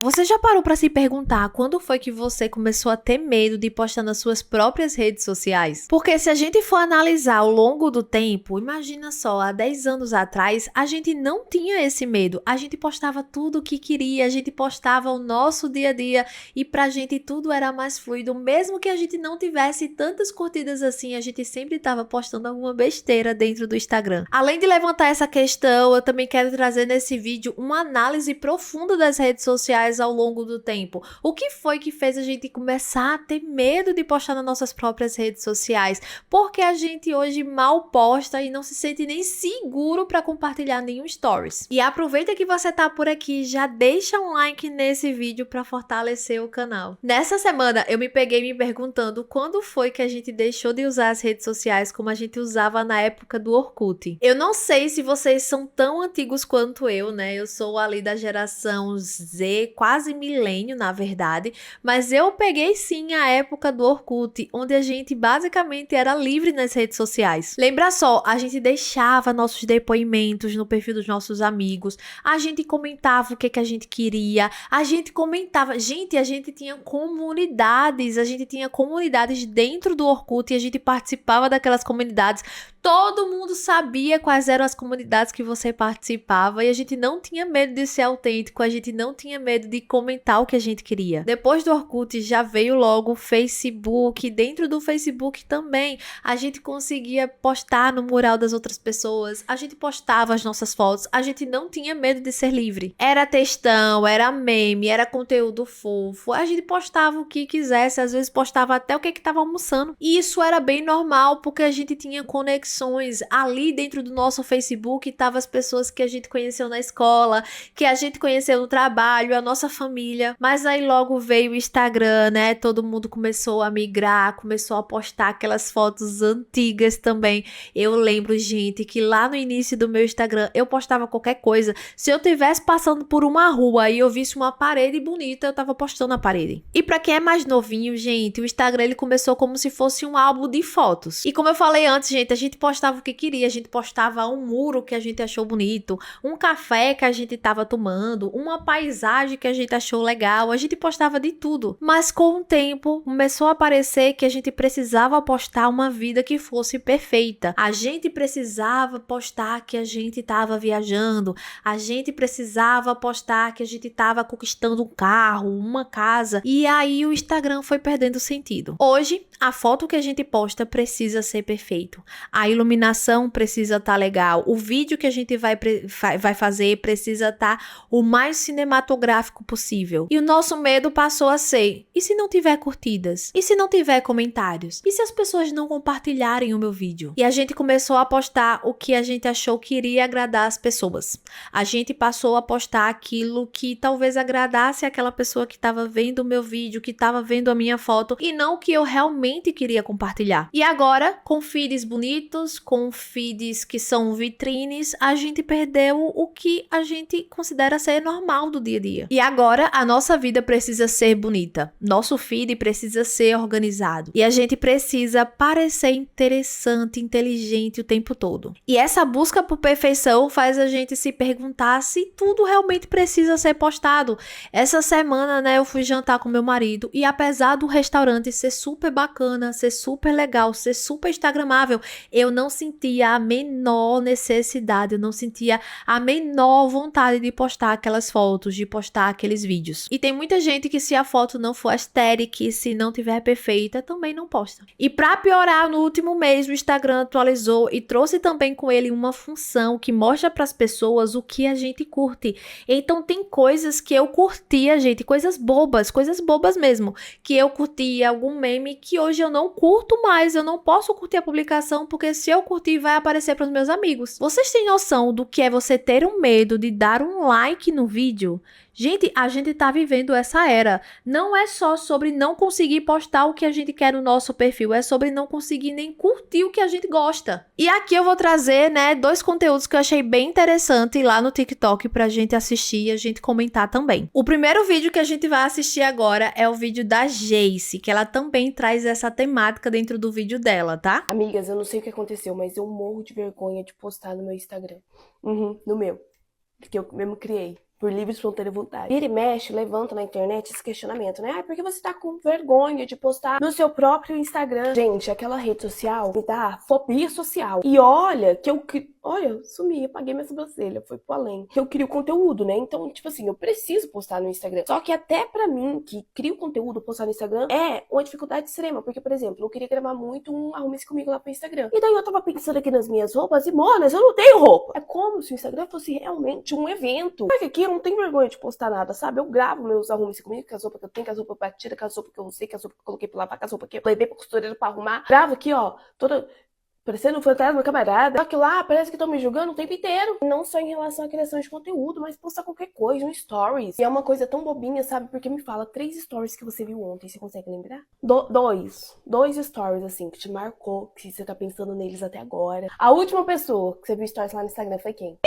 Você já parou para se perguntar quando foi que você começou a ter medo de postar nas suas próprias redes sociais? Porque se a gente for analisar ao longo do tempo, imagina só, há 10 anos atrás, a gente não tinha esse medo. A gente postava tudo o que queria, a gente postava o nosso dia a dia e pra gente tudo era mais fluido. Mesmo que a gente não tivesse tantas curtidas assim, a gente sempre estava postando alguma besteira dentro do Instagram. Além de levantar essa questão, eu também quero trazer nesse vídeo uma análise profunda das redes sociais ao longo do tempo. O que foi que fez a gente começar a ter medo de postar nas nossas próprias redes sociais? Porque a gente hoje mal posta e não se sente nem seguro para compartilhar nenhum stories. E aproveita que você tá por aqui, já deixa um like nesse vídeo para fortalecer o canal. Nessa semana eu me peguei me perguntando quando foi que a gente deixou de usar as redes sociais como a gente usava na época do Orkut. Eu não sei se vocês são tão antigos quanto eu, né? Eu sou ali da geração Z, quase milênio, na verdade, mas eu peguei sim a época do Orkut, onde a gente basicamente era livre nas redes sociais. Lembra só, a gente deixava nossos depoimentos no perfil dos nossos amigos, a gente comentava o que a gente queria, a gente comentava, gente, a gente tinha comunidades dentro do Orkut e a gente participava daquelas comunidades. Todo mundo sabia quais eram as comunidades que você participava e a gente não tinha medo de ser autêntico, a gente não tinha medo de comentar o que a gente queria. Depois do Orkut já veio logo o Facebook, dentro do Facebook também a gente conseguia postar no mural das outras pessoas, a gente postava as nossas fotos, a gente não tinha medo de ser livre. Era textão, era meme, era conteúdo fofo, a gente postava o que quisesse, às vezes postava até o que estava almoçando. E isso era bem normal porque a gente tinha conexões ali dentro do nosso Facebook, estavam as pessoas que a gente conheceu na escola, que a gente conheceu no trabalho, a nossa família. Mas aí logo veio o Instagram, né? Todo mundo começou a migrar, começou a postar aquelas fotos antigas também. Eu lembro, gente, que lá no início do meu Instagram eu postava qualquer coisa. Se eu tivesse passando por uma rua e eu visse uma parede bonita, eu tava postando a parede. E pra quem é mais novinho, gente, o Instagram ele começou como se fosse um álbum de fotos. E como eu falei antes, gente, a gente postava o que queria, a gente postava um muro que a gente achou bonito, um café que a gente tava tomando, uma paisagem que a gente achou legal, a gente postava de tudo. Mas com o tempo começou a aparecer que a gente precisava postar uma vida que fosse perfeita. A gente precisava postar que a gente tava viajando, a gente precisava postar que a gente tava conquistando um carro, uma casa, e aí o Instagram foi perdendo sentido. Hoje, a foto que a gente posta precisa ser perfeito. A iluminação precisa estar legal. O vídeo que a gente vai fazer precisa estar o mais cinematográfico possível. E o nosso medo passou a ser: e se não tiver curtidas? E se não tiver comentários? E se as pessoas não compartilharem o meu vídeo? E a gente começou a postar o que a gente achou que iria agradar as pessoas. A gente passou a postar aquilo que talvez agradasse aquela pessoa que estava vendo o meu vídeo, que estava vendo a minha foto, e não o que eu realmente queria compartilhar. E agora, com feeds bonitos, com feeds que são vitrines, a gente perdeu o que a gente considera ser normal do dia a dia. E agora, a nossa vida precisa ser bonita. Nosso feed precisa ser organizado. E a gente precisa parecer interessante, inteligente o tempo todo. E essa busca por perfeição faz a gente se perguntar se tudo realmente precisa ser postado. Essa semana, né, eu fui jantar com meu marido e apesar do restaurante ser super bacana, ser super legal, ser super instagramável, eu não sentia a menor necessidade, eu não sentia a menor vontade de postar aquelas fotos, de postar aqueles vídeos. E tem muita gente que se a foto não for aesthetic, se não tiver perfeita, também não posta. E pra piorar, no último mês o Instagram atualizou e trouxe também com ele uma função que mostra pras pessoas o que a gente curte. Então tem coisas que eu curtia, gente, coisas bobas mesmo, que eu curtia, algum meme que hoje eu não curto mais, eu não posso curtir a publicação porque se eu curtir vai aparecer para os meus amigos. Vocês têm noção do que é você ter um medo de dar um like no vídeo? Gente, a gente tá vivendo essa era. Não é só sobre não conseguir postar o que a gente quer no nosso perfil, é sobre não conseguir nem curtir o que a gente gosta. E aqui eu vou trazer, né, dois conteúdos que eu achei bem interessante lá no TikTok pra gente assistir e a gente comentar também. O primeiro vídeo que a gente vai assistir agora é o vídeo da Jace, que ela também traz essa temática dentro do vídeo dela, tá? Amigas, eu não sei o que aconteceu, mas eu morro de vergonha de postar no meu Instagram. No meu. Porque eu mesmo criei. por livre e espontânea vontade. Vira e mexe, levanta na internet esse questionamento, né? Ah, por que você tá com vergonha de postar no seu próprio Instagram? Gente, aquela rede social me dá fobia social. E olha que eu sumi, apaguei minha sobrancelha, foi pro além. Que eu crio conteúdo, né? Então, tipo assim, eu preciso postar no Instagram. Só que até pra mim, que crio conteúdo, postar no Instagram é uma dificuldade extrema. Porque, por exemplo, eu queria gravar muito um Arrume-se Comigo lá pro Instagram. E daí eu tava pensando aqui nas minhas roupas e, monas, eu não tenho roupa. É como se o Instagram fosse realmente um evento. Porque aqui eu não tenho vergonha de postar nada, sabe? Eu gravo meus Arrume-se Comigo, com as roupas que eu tenho, com as roupas batidas, com as roupas que eu usei, com as roupas que eu coloquei pra lavar, com as roupas que eu levei pra costureira pra arrumar. Gravo aqui, ó, toda... parecendo um fantasma camarada. Só que lá parece que estão me julgando o tempo inteiro. Não só em relação à criação de conteúdo, mas postar qualquer coisa, um stories. E é uma coisa tão bobinha, sabe? Porque me fala 3 stories que você viu ontem. Você consegue lembrar? Dois stories, assim, que te marcou, que você tá pensando neles até agora. A última pessoa que você viu stories lá no Instagram foi quem?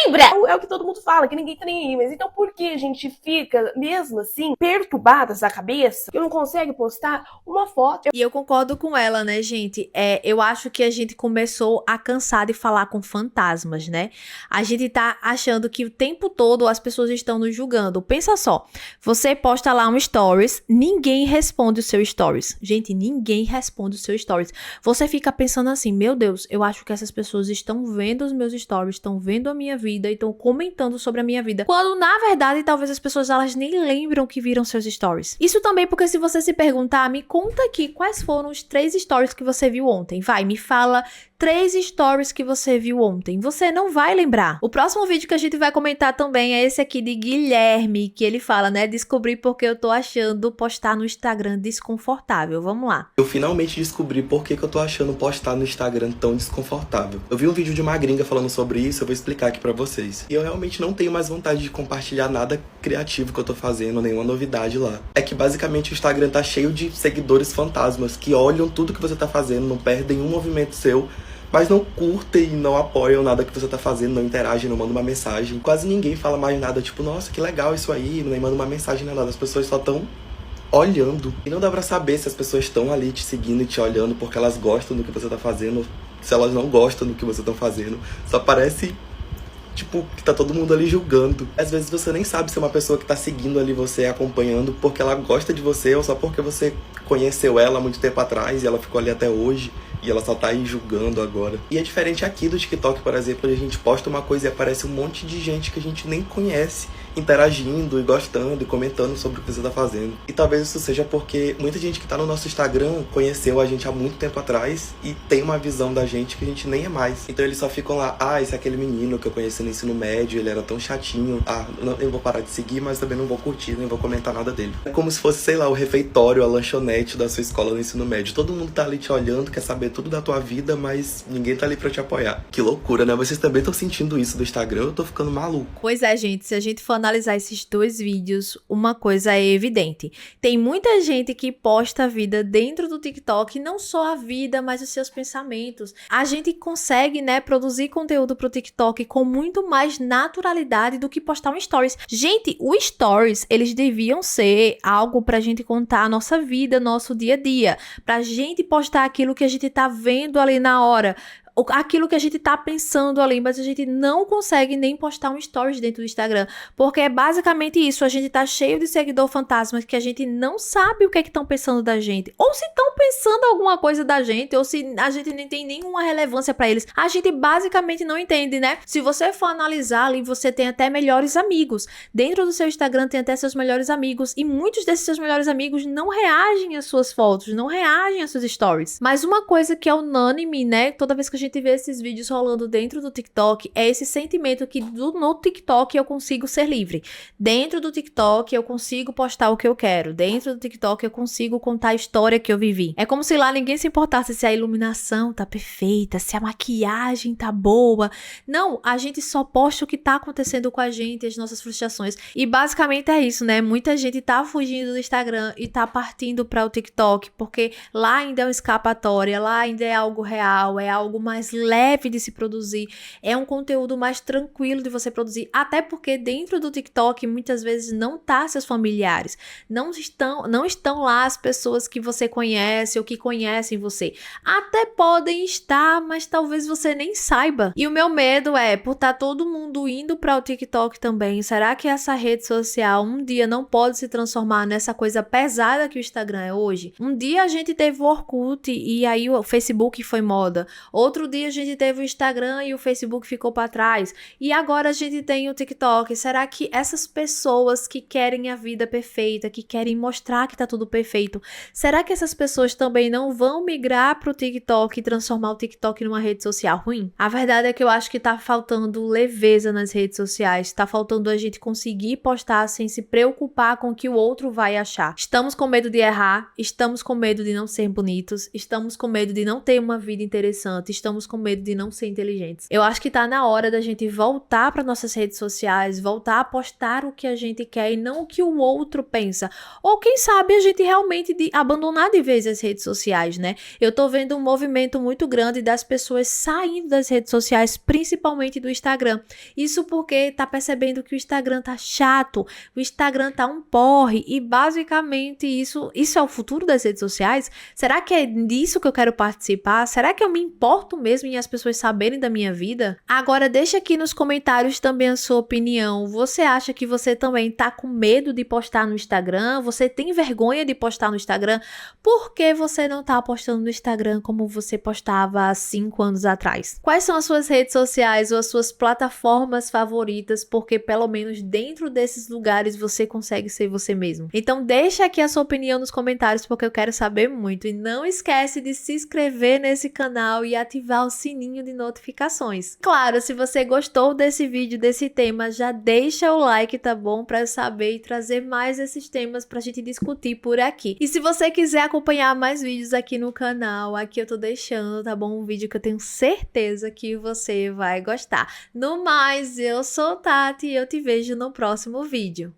Lembra? É o que todo mundo fala, que ninguém tá nem aí. Mas então por que a gente fica, mesmo assim, perturbadas da cabeça, que não consegue postar uma foto? E eu concordo com ela, né, gente? Eu acho que a gente começou a cansar de falar com fantasmas, né? A gente tá achando que o tempo todo as pessoas estão nos julgando. Pensa só, você posta lá um stories, ninguém responde o seu stories. Gente, ninguém responde o seu stories. Você fica pensando assim, meu Deus, eu acho que essas pessoas estão vendo os meus stories, estão vendo a minha vida e estão comentando sobre a minha vida. Quando, na verdade, talvez as pessoas elas nem lembram que viram seus stories. Isso também porque se você se perguntar, me conta aqui quais foram os 3 stories que você viu ontem. Vai, me fala 3 stories que você viu ontem. Você não vai lembrar. O próximo vídeo que a gente vai comentar também é esse aqui de Guilherme, que ele fala, né? Descobri porque eu tô achando postar no Instagram desconfortável. Vamos lá. Eu finalmente descobri por que eu tô achando postar no Instagram tão desconfortável. Eu vi um vídeo de uma gringa falando sobre isso, eu vou explicar aqui pra vocês. E eu realmente não tenho mais vontade de compartilhar nada criativo que eu tô fazendo, nenhuma novidade lá. É que basicamente o Instagram tá cheio de seguidores fantasmas que olham tudo que você tá fazendo, não perdem um movimento seu, mas não curtem e não apoiam nada que você tá fazendo, não interagem, não mandam uma mensagem. Quase ninguém fala mais nada, tipo, nossa, que legal isso aí, nem manda uma mensagem, nem nada. As pessoas só tão olhando. E não dá pra saber se as pessoas estão ali te seguindo e te olhando porque elas gostam do que você tá fazendo, se elas não gostam do que você tá fazendo. Só parece, tipo, que tá todo mundo ali julgando. Às vezes você nem sabe se é uma pessoa que tá seguindo ali você, acompanhando, porque ela gosta de você ou só porque você conheceu ela há muito tempo atrás e ela ficou ali até hoje. E ela só tá aí julgando agora. E é diferente aqui do TikTok, por exemplo, onde a gente posta uma coisa e aparece um monte de gente que a gente nem conhece interagindo e gostando e comentando sobre o que você tá fazendo. E talvez isso seja porque muita gente que tá no nosso Instagram conheceu a gente há muito tempo atrás e tem uma visão da gente que a gente nem é mais. Então eles só ficam lá, esse é aquele menino que eu conheci no ensino médio, ele era tão chatinho, eu vou parar de seguir, mas também não vou curtir, nem vou comentar nada dele. É como se fosse, sei lá, o refeitório, a lanchonete da sua escola no ensino médio. Todo mundo tá ali te olhando, quer saber tudo da tua vida, mas ninguém tá ali pra te apoiar. Que loucura, né? Vocês também estão sentindo isso do Instagram? Eu tô ficando maluco. Pois é, gente, se a gente for analisar esses 2 vídeos, uma coisa é evidente. Tem muita gente que posta a vida dentro do TikTok, não só a vida, mas os seus pensamentos. A gente consegue, né, produzir conteúdo pro TikTok com muito mais naturalidade do que postar um Stories. Gente, os Stories, eles deviam ser algo pra gente contar a nossa vida, nosso dia a dia. Pra gente postar aquilo que a gente tá vendo ali na hora. Aquilo que a gente tá pensando ali, mas a gente não consegue nem postar um stories dentro do Instagram, porque é basicamente isso, a gente tá cheio de seguidor fantasmas que a gente não sabe o que é que estão pensando da gente, ou se estão pensando alguma coisa da gente, ou se a gente nem tem nenhuma relevância pra eles, a gente basicamente não entende, né? Se você for analisar ali, você tem até melhores amigos, dentro do seu Instagram tem até seus melhores amigos, e muitos desses seus melhores amigos não reagem às suas fotos, não reagem às suas stories, mas uma coisa que é unânime, né, toda vez que a gente vê esses vídeos rolando dentro do TikTok, é esse sentimento que no TikTok eu consigo ser livre. Dentro do TikTok eu consigo postar o que eu quero. Dentro do TikTok eu consigo contar a história que eu vivi. É como se lá ninguém se importasse se a iluminação tá perfeita, se a maquiagem tá boa. Não, a gente só posta o que tá acontecendo com a gente, as nossas frustrações. E basicamente é isso, né? Muita gente tá fugindo do Instagram e tá partindo para o TikTok, porque lá ainda é uma escapatória, lá ainda é algo real, é algo mais mais leve de se produzir, é um conteúdo mais tranquilo de você produzir, até porque dentro do TikTok muitas vezes não tá seus familiares, não estão lá as pessoas que você conhece ou que conhecem você. Até podem estar, mas talvez você nem saiba. E o meu medo é, por estar todo mundo indo para o TikTok também, será que essa rede social um dia não pode se transformar nessa coisa pesada que o Instagram é hoje? Um dia a gente teve o Orkut e aí o Facebook foi moda. Outro dia a gente teve o Instagram e o Facebook ficou para trás. E agora a gente tem o TikTok. Será que essas pessoas que querem a vida perfeita, que querem mostrar que tá tudo perfeito, será que essas pessoas também não vão migrar pro TikTok e transformar o TikTok numa rede social ruim? A verdade é que eu acho que tá faltando leveza nas redes sociais, tá faltando a gente conseguir postar sem se preocupar com o que o outro vai achar. Estamos com medo de errar, estamos com medo de não ser bonitos, estamos com medo de não ter uma vida interessante, estamos com medo de não ser inteligentes. Eu acho que tá na hora da gente voltar para nossas redes sociais, voltar a postar o que a gente quer e não o que o outro pensa. Ou quem sabe a gente realmente abandonar de vez as redes sociais, né? Eu tô vendo um movimento muito grande das pessoas saindo das redes sociais, principalmente do Instagram. Isso porque tá percebendo que o Instagram tá chato, o Instagram tá um porre e basicamente isso é o futuro das redes sociais? Será que é disso que eu quero participar? Será que eu me importo mesmo em as pessoas saberem da minha vida? Agora deixa aqui nos comentários também a sua opinião. Você acha que você também tá com medo de postar no Instagram? Você tem vergonha de postar no Instagram? Por que você não tá postando no Instagram como você postava há 5 anos atrás? Quais são as suas redes sociais ou as suas plataformas favoritas? Porque pelo menos dentro desses lugares você consegue ser você mesmo. Então deixa aqui a sua opinião nos comentários porque eu quero saber muito. E não esquece de se inscrever nesse canal e ativar o sininho de notificações. Claro, se você gostou desse vídeo, desse tema, já deixa o like, tá bom? Pra eu saber e trazer mais esses temas pra gente discutir por aqui. E se você quiser acompanhar mais vídeos aqui no canal, aqui eu tô deixando, tá bom? Um vídeo que eu tenho certeza que você vai gostar. No mais, eu sou Tati e eu te vejo no próximo vídeo.